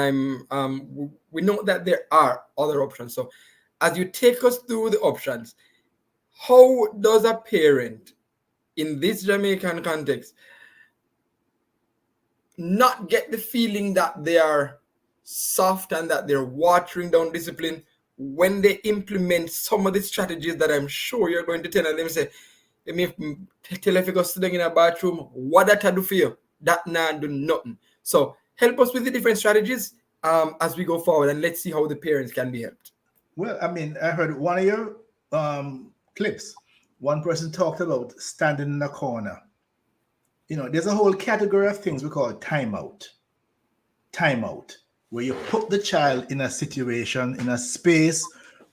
we know that there are other options. So as you take us through the options, how does a parent in this Jamaican context not get the feeling that they are soft and that they're watering down discipline when they implement some of the strategies that I'm sure you're going to tell them. Say, let me tell if you go sit down in a bathroom, what that I do for you? That nah do nothing. So help us with the different strategies as we go forward, and let's see how the parents can be helped. Well, I mean, I heard one of your clips. One person talked about standing in a corner. You know, there's a whole category of things we call timeout. Timeout, where you put the child in a situation, in a space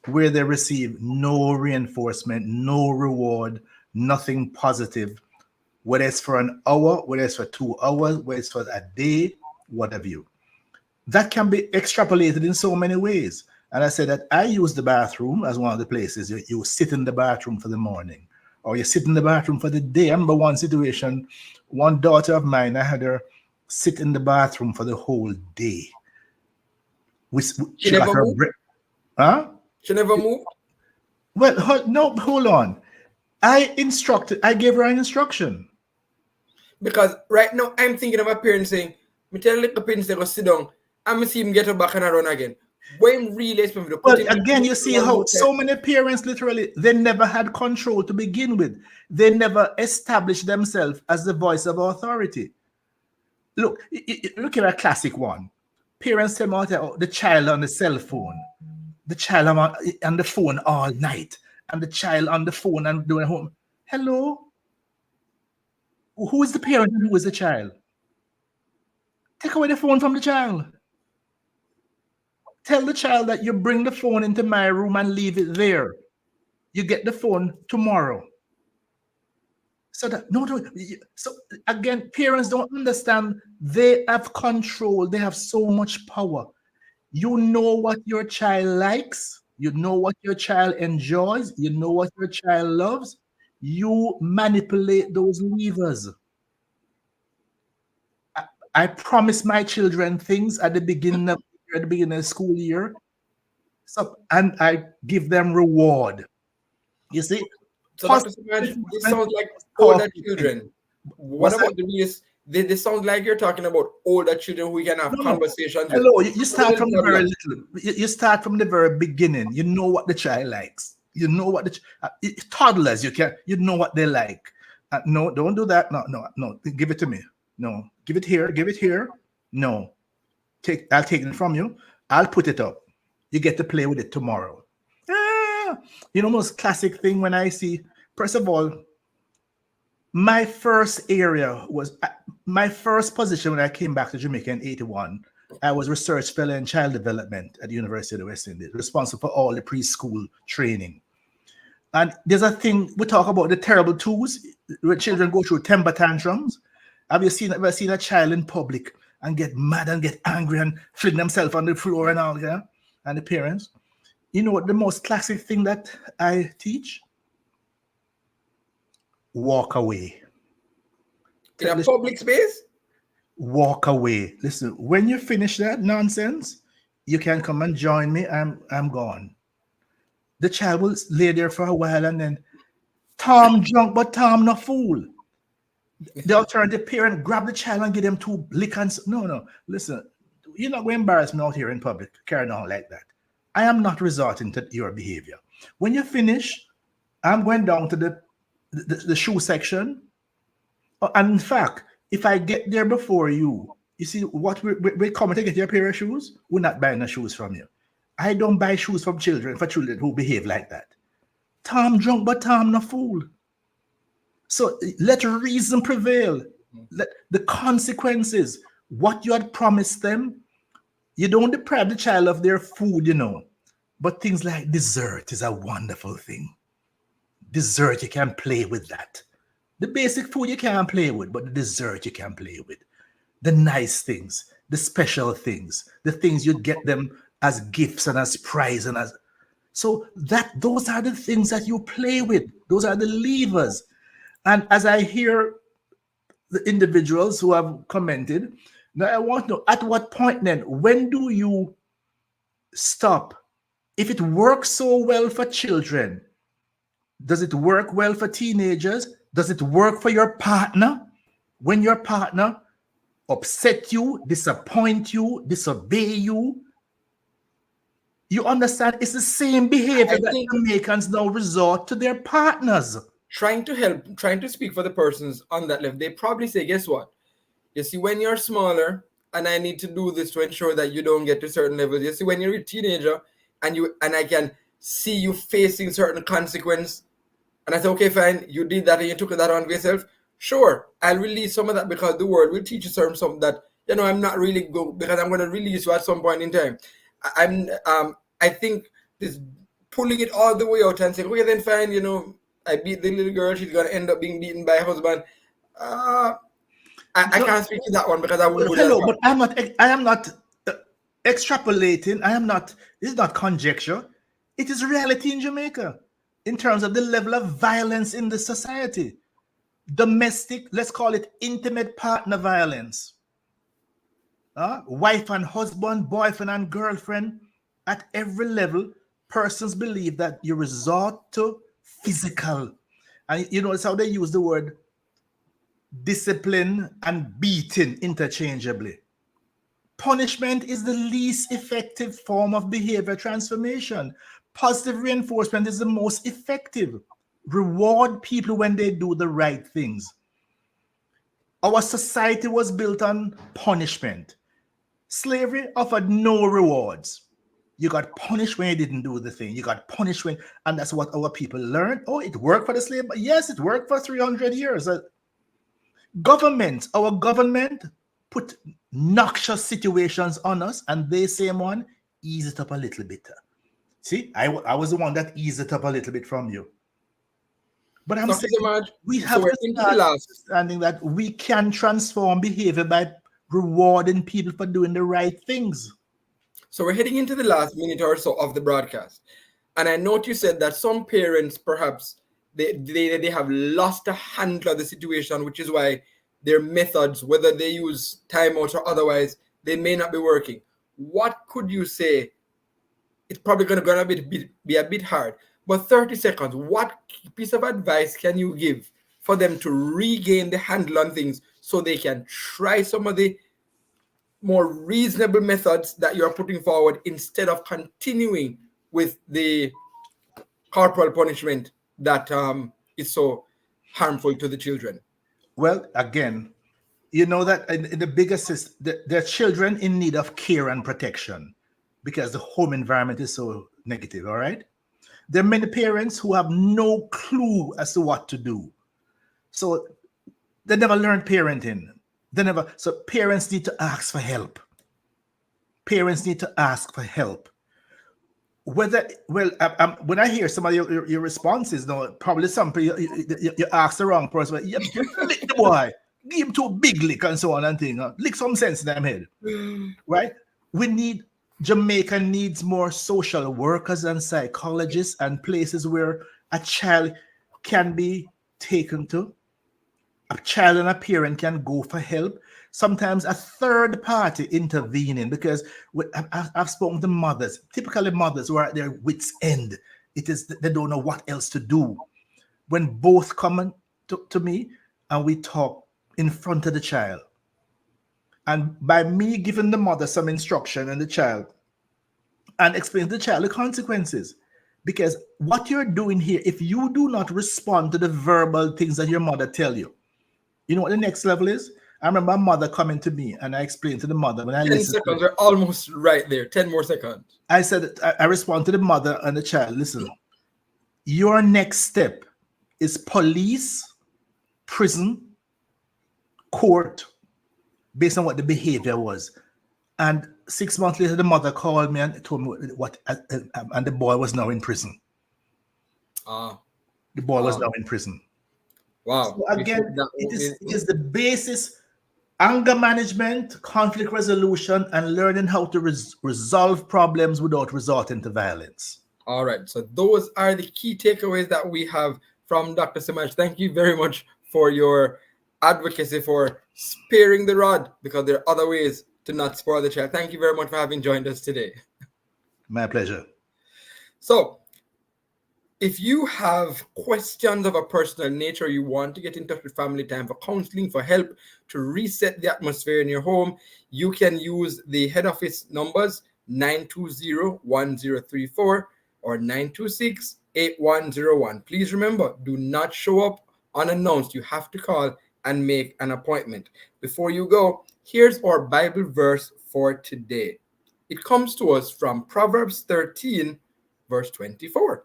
where they receive no reinforcement, no reward, nothing positive, whether it's for an hour, whether it's for 2 hours, whether it's for a day, whatever you. That can be extrapolated in so many ways. And I said that I use the bathroom as one of the places you sit in the bathroom for the morning, or you sit in the bathroom for the day. I remember one situation, one daughter of mine, I had her sit in the bathroom for the whole day. She got her breath. Huh? She never moved? Well, hold on. I gave her an instruction. Because right now I'm thinking of a parent saying, me tell little parents they go sit down, and me see him get up back and run again. When really expensive. Well, again, you see how so many parents literally, they never had control to begin with. They never established themselves as the voice of authority. Look at a classic one. Parents tell me the child on the cell phone, the child on the phone all night, and the child on the phone and doing home. Hello? Who is the parent and who is the child? Take away the phone from the child. Tell the child that you bring the phone into my room and leave it there. You get the phone tomorrow. So again, parents don't understand. They have control. They have so much power. You know what your child likes. You know what your child enjoys. You know what your child loves. You manipulate those levers. I promise my children things at the beginning of the school year, and I give them reward. You see, so Dr. Samanj, this sounds like older children. What about the real? They sound like you're talking about older children who we can have conversations with. Hello, you start from the very little. You start from the very beginning. You know what the child likes. You know what the toddlers. You know what they like. No, don't do that. No. Give it to me. No, give it here. Give it here. No, I'll take it from you. I'll put it up. You get to play with it tomorrow. You know, most classic thing when I see. First of all, my first position when I came back to Jamaica in '81. I was research fellow in child development at the University of the West Indies, responsible for all the preschool training. And there's a thing we talk about, the terrible twos when children go through temper tantrums. Have you ever seen a child in public and get mad and get angry and fling themselves on the floor and all that? And the parents, you know what the most classic thing that I teach? Walk away. In a public space? Walk away. Listen, when you finish that nonsense, you can come and join me. I'm gone. The child will lay there for a while and then, Tom drunk, but Tom not fool. The alternative parent grab the child and give them 2 lick and no. Listen, you're not going to embarrass me out here in public, carrying on like that. I am not resorting to your behavior. When you finish, I'm going down to the shoe section. And in fact, if I get there before you see what we come to get your pair of shoes, we're not buying the shoes from you. I don't buy shoes from children for children who behave like that. Tom drunk, but Tom not fool. So let reason prevail. Let the consequences, what you had promised them, you don't deprive the child of their food, you know. But things like dessert is a wonderful thing. Dessert, you can play with that. The basic food you can't play with, but the dessert you can play with. The nice things, the special things, the things you get them as gifts and as prize and as. So those are the things that you play with. Those are the levers. And as I hear the individuals who have commented, now I want to know, at what point then, when do you stop? If it works so well for children, does it work well for teenagers? Does it work for your partner? When your partner upset you, disappoint you, disobey you. You understand? It's the same behavior I that think Jamaicans now resort to their partners. trying to help, trying to speak for the persons on that level, they probably say, guess what? You see, when you're smaller, and I need to do this to ensure that you don't get to certain levels. You see, when you're a teenager, and I can see you facing certain consequence, and I say, okay, fine, you did that and you took that on for yourself. Sure, I'll release some of that because the world will teach you something that I'm not really good because I'm going to release you at some point in time. I think this pulling it all the way out and saying, okay, then fine, I beat the little girl, she's going to end up being beaten by her husband. I can't speak to that one because I won't go that Hello, far. but I am not extrapolating. This is not conjecture. It is reality in Jamaica in terms of the level of violence in the society. Domestic, let's call it intimate partner violence. Wife and husband, boyfriend and girlfriend, at every level, persons believe that you resort to physical. And you notice how they use the word discipline and beating interchangeably. Punishment is the least effective form of behavior transformation. Positive reinforcement is the most effective. Reward people when they do the right things. Our society was built on punishment. Slavery offered no rewards. You got punished when you didn't do the thing. You got punished when, and that's what our people learned. Oh, it worked for the slave. Yes, it worked for 300 years. Our government put noxious situations on us, and they say, man, ease it up a little bit. See, I was the one that eased it up a little bit from you. But I'm saying we have to start understanding that we can transform behavior by rewarding people for doing the right things. So we're heading into the last minute or so of the broadcast. And I note you said that some parents perhaps they have lost a handle of the situation, which is why their methods, whether they use timeouts or otherwise, they may not be working. What could you say? It's probably going to be a bit hard, but 30 seconds, what piece of advice can you give for them to regain the handle on things so they can try some of the more reasonable methods that you're putting forward instead of continuing with the corporal punishment that is so harmful to the children? Well, again, you know that in the biggest system, there are children in need of care and protection because the home environment is so negative, all right? There are many parents who have no clue as to what to do. So they never learned parenting. So parents need to ask for help. Parents need to ask for help. When I hear some of your responses, though, probably some you ask the wrong person. You lick the boy, give him too big lick and so on and thing. Lick some sense in them head, right? Jamaica needs more social workers and psychologists and places where a child can be taken to. A child and a parent can go for help. Sometimes a third party intervening, because I've spoken to mothers, typically mothers who are at their wits' end. It is they don't know what else to do. When both come to me and we talk in front of the child, and by me giving the mother some instruction and the child, and explain to the child the consequences. Because what you're doing here, if you do not respond to the verbal things that your mother tell you, you know what the next level is? I remember my mother coming to me and I explained to the mother when I 10 listened. seconds, we're almost right there. 10 more seconds. I said, I respond to the mother and the child, listen, your next step is police, prison, court, based on what the behavior was. And 6 months later, the mother called me and told me what, and the boy was now in prison. The boy was now in prison. Wow. So again, it is the basis: anger management, conflict resolution, and learning how to resolve problems without resorting to violence. All right. So those are the key takeaways that we have from Dr. Samaj. Thank you very much for your advocacy for sparing the rod, because there are other ways to not spoil the child. Thank you very much for having joined us today. My pleasure. So If you have questions of a personal nature, you want to get in touch with Family Time for counseling, for help to reset the atmosphere in your home, you can use the head office numbers 920-1034 or 926-8101. Please remember, do not show up unannounced. You have to call and make an appointment. Before you go, here's our Bible verse for today. It comes to us from Proverbs 13, verse 24.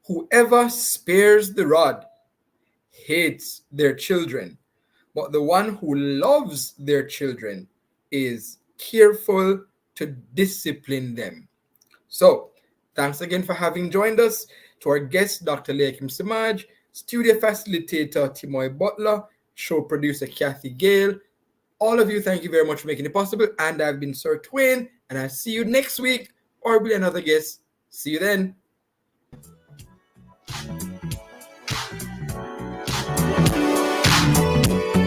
Whoever spares the rod hates their children, but the one who loves their children is careful to discipline them. So, thanks again for having joined us. To our guest, Dr. Lakim Samaj, studio facilitator Timoy Butler, show producer Kathy Gale. All of you, thank you very much for making it possible. And I've been Sir Twain, and I'll see you next week, or be another guest. See you then.